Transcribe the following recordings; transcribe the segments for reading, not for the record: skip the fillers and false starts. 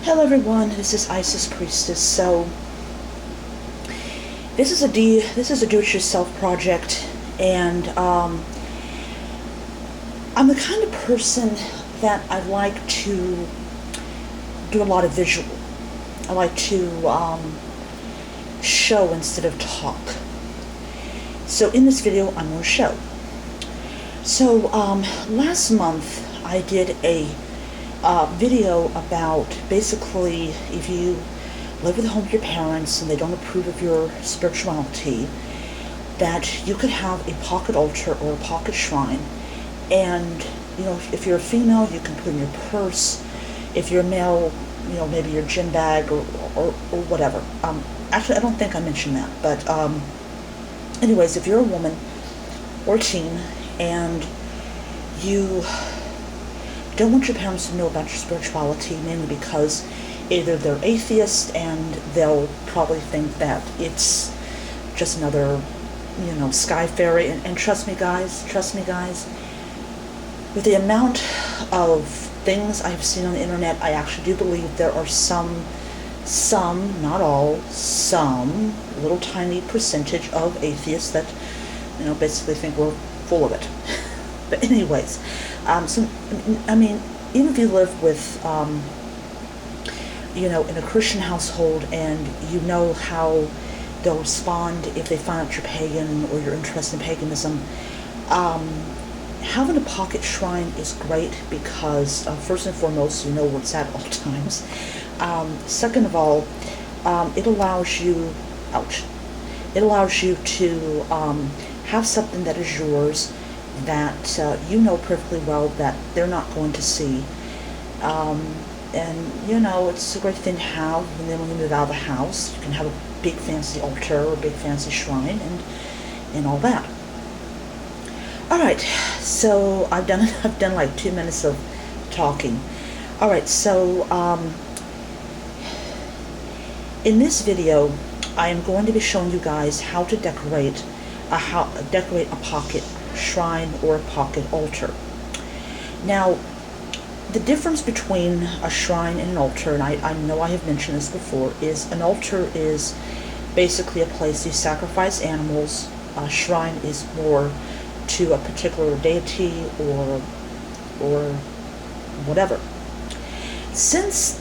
Hello everyone, this is Isis Priestess. So this is a do-it-yourself project, and I'm the kind of person that I like to do a lot of visual. I like to show instead of talk. So in this video, I'm going to show. So last month I did a video about basically if you live at home with your parents and they don't approve of your spirituality, that you could have a pocket altar or a pocket shrine. And you know, if you're a female, you can put in your purse. If you're a male, you know, maybe your gym bag or whatever. Actually, I don't think I mentioned that, but anyways, if you're a woman or a teen and you don't want your parents to know about your spirituality, mainly because either they're atheist and they'll probably think that it's just another, you know, sky fairy. And trust me guys, with the amount of things I've seen on the internet, I actually do believe there are some, not all, some little tiny percentage of atheists that, you know, basically think we're full of it. But anyways, so, I mean, even if you live with, you know, in a Christian household, and you know how they'll respond if they find out you're pagan or you're interested in paganism, having a pocket shrine is great because, first and foremost, you know where it's at all times. Second of all, it allows you, it allows you to have something that is yours, that you know perfectly well that they're not going to see. And you know, it's a great thing to have, and then when you move out of the house, you can have a big fancy altar or a big fancy shrine and all that. Alright, so I've done like 2 minutes of talking. Alright, so in this video I am going to be showing you guys how to decorate a pocket shrine or a pocket altar. Now, the difference between a shrine and an altar, and I know I have mentioned this before, is an altar is basically a place you sacrifice animals. A shrine is more to a particular deity or whatever. Since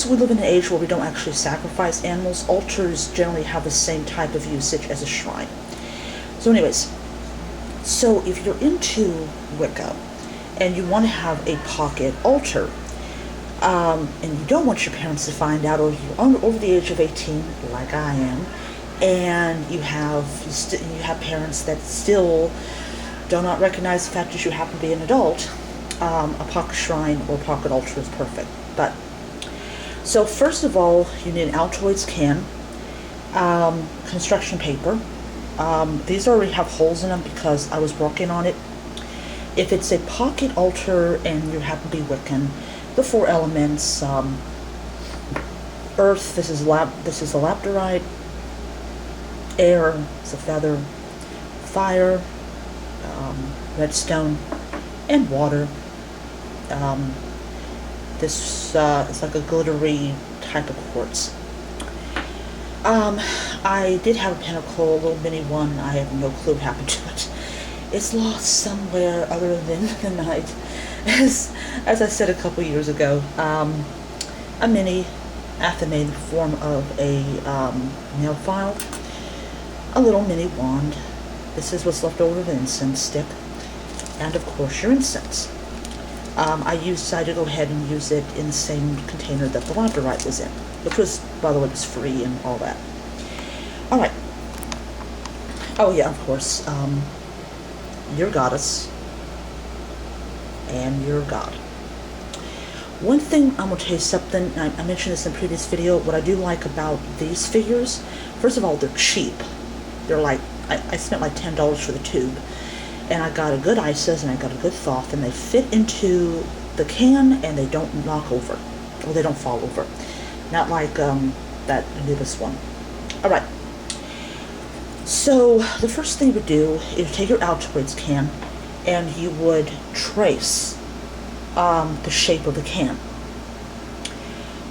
we live in an age where we don't actually sacrifice animals, altars generally have the same type of usage as a shrine. So anyways, so if you're into Wicca and you want to have a pocket altar, and you don't want your parents to find out, or you're over the age of 18, like I am, and you have parents that still do not recognize the fact that you happen to be an adult, a pocket shrine or pocket altar is perfect. But so first of all, you need an Altoids can, construction paper. These already have holes in them because I was working on it. If it's a pocket altar and you happen to be Wiccan, the 4 elements: earth, this is a labradorite; air is a feather; fire, redstone; and water. This is like a glittery type of quartz. I did have a pinnacle, a little mini one. I have no clue what happened to it. It's lost somewhere other than the night. As I said a couple years ago, a mini athame in the form of a nail file, a little mini wand. This is what's left over of an incense stick, and of course your incense. I decided to go ahead and use it in the same container that the labradorite was in, which was, by the way, was free and all that. Alright. Oh yeah, of course, your goddess and your god. One thing, I'm going to tell you something, I mentioned this in a previous video, what I do like about these figures, first of all, they're cheap. They're like, I spent like $10 for the tube, and I got a good Isis and I got a good Thoth, and they fit into the can and they don't knock over, or they don't fall over. Not like that Anubis one. Alright. So the first thing you would do is take your Altoids can and you would trace the shape of the can.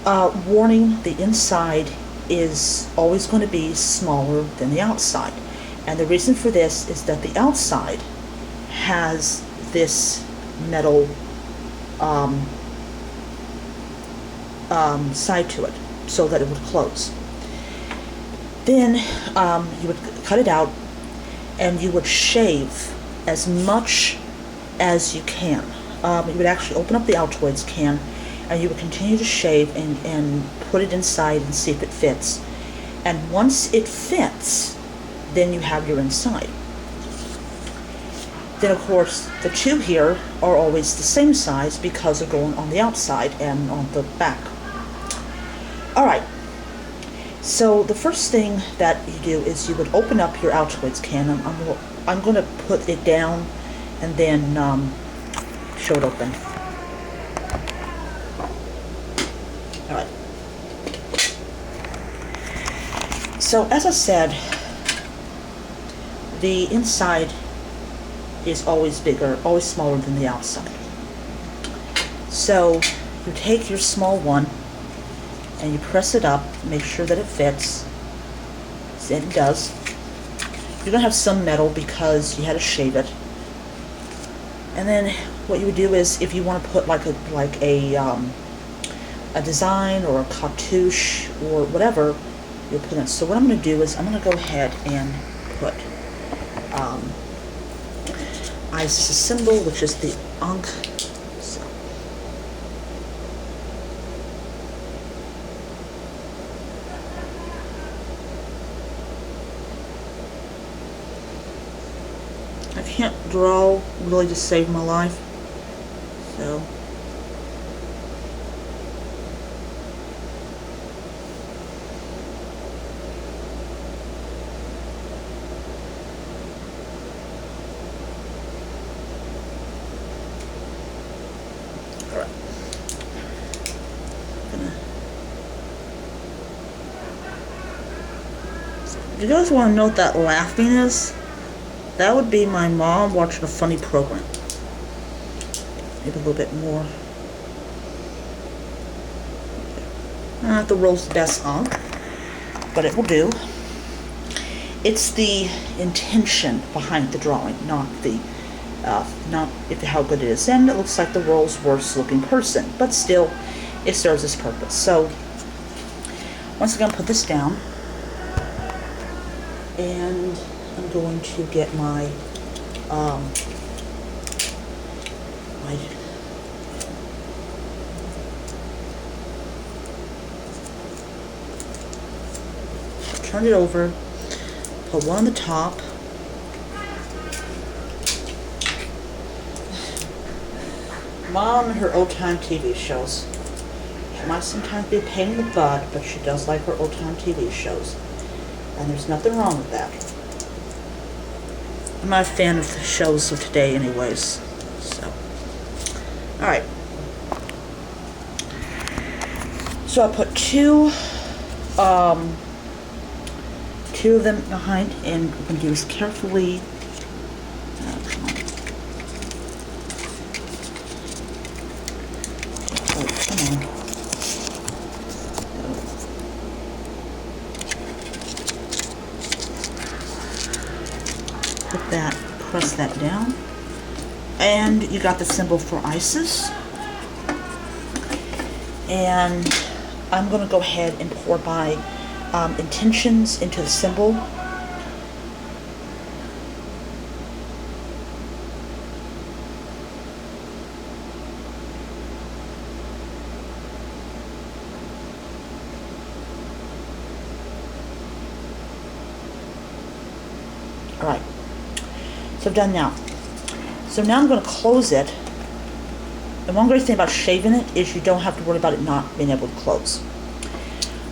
Warning, the inside is always going to be smaller than the outside. And the reason for this is that the outside has this metal side to it so that it would close. Then you would cut it out and you would shave as much as you can. You would actually open up the Altoids can and you would continue to shave and put it inside and see if it fits. And once it fits, then you have your inside. Then of course the two here are always the same size because they're going on the outside and on the back. Alright, so the first thing that you do is you would open up your Altoids can. I'm going to put it down and then show it open. Alright. So as I said, the inside is always bigger, always smaller than the outside. So you take your small one and you press it up, make sure that it fits. And it does. You're going to have some metal because you had to shave it. And then what you would do is, if you want to put like a design or a cartouche or whatever, you'll put it. So what I'm going to do is I'm going to go ahead and put Isis symbol, which is the Ankh. So I can't draw really to save my life, so alright. If you guys want to know what that laughing is, that would be my mom watching a funny program. Maybe a little bit more. Not the world's best Ankh, but it will do. It's the intention behind the drawing, not how good it is. And it looks like the world's worst looking person, but still, it serves its purpose. So, once again, put this down, and I'm going to get my turn it over, put one on the top. Mom and her old-time TV shows. She might sometimes be a pain in the butt, but she does like her old-time TV shows. And there's nothing wrong with that. I'm not a fan of the shows of today anyways. So, alright. So I put two of them behind, and we're going to do this carefully. Come on. Oh, come on. Put that, press that down, and you got the symbol for Isis. And I'm going to go ahead and pour my intentions into the symbol. Alright, so I've done now. So now I'm going to close it. And one great thing about shaving it is you don't have to worry about it not being able to close.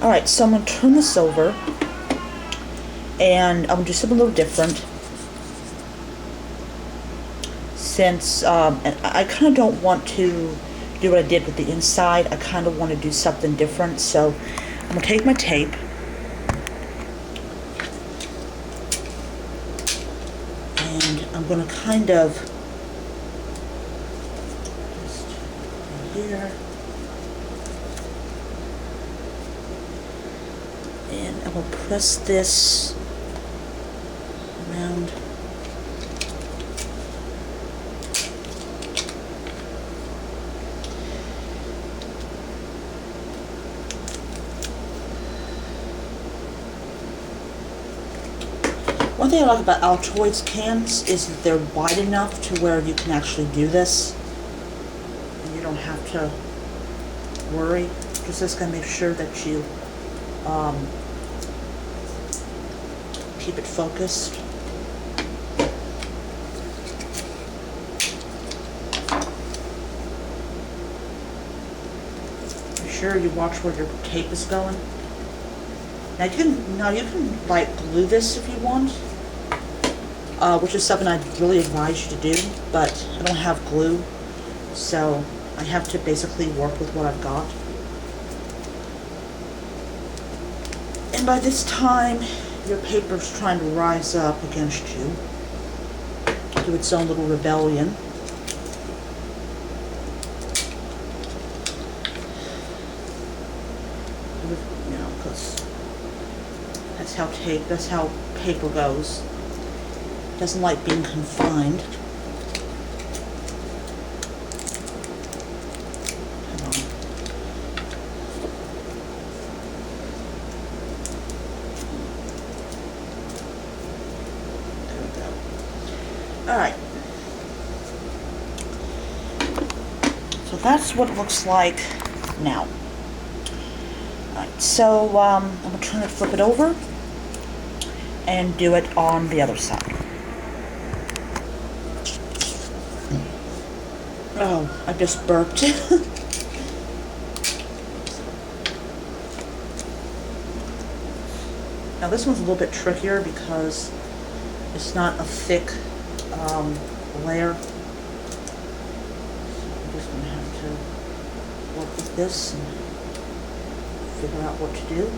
Alright, so I'm going to turn this over, and I'm going to do something a little different, since I kind of don't want to do what I did with the inside. I kind of want to do something different, so I'm going to take my tape, and I'm going to kind of, just here, and we'll press this around. One thing I like about Altoids cans is that they're wide enough to where you can actually do this. And you don't have to worry. Just gotta make sure that you keep it focused. Be sure you watch where your tape is going. Now you can like glue this if you want, which is something I'd really advise you to do, but I don't have glue, so I have to basically work with what I've got. And by this time, your paper's trying to rise up against you, do its own little rebellion. You know, because that's how paper goes. It doesn't like being confined. Alright, so that's what it looks like now. Alright, so I'm going to turn it, flip it over, and do it on the other side. Oh, I just burped. Now this one's a little bit trickier because it's not a thick layer. So I'm just going to have to work with this and figure out what to do.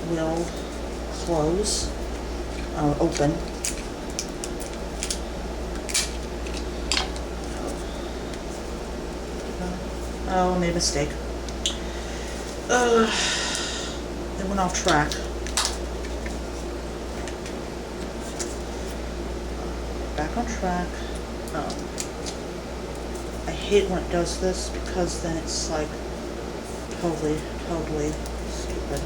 Will close or open. Oh, I made a mistake. It went off track. Back on track. I hate when it does this because then it's like totally stupid.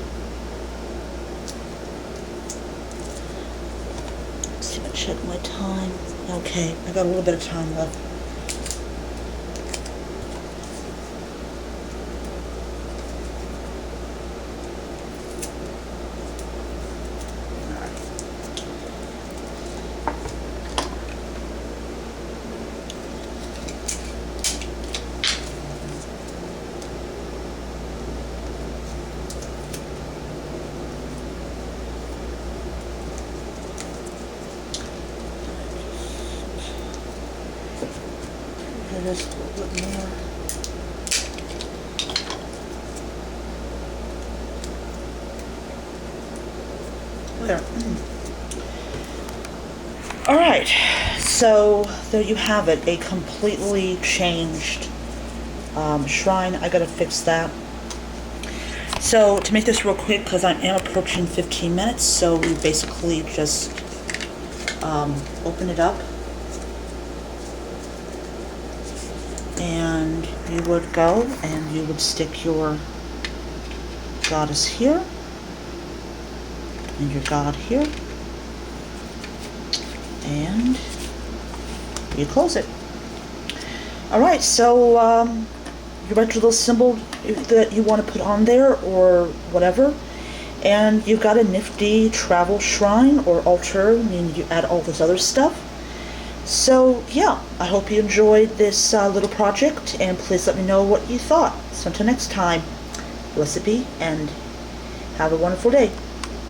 Check my time. Okay, I got a little bit of time left. Just a little bit more. There. All right, so there you have it, a completely changed shrine. I gotta fix that. So to make this real quick, because I am approaching 15 minutes, so we basically just open it up. And you would go and you would stick your goddess here and your god here, and you close it. Alright, so you write your little symbol that you want to put on there or whatever, and you've got a nifty travel shrine or altar, and you add all this other stuff. So yeah, I hope you enjoyed this little project, and please let me know what you thought. So until next time, blessed be, and have a wonderful day.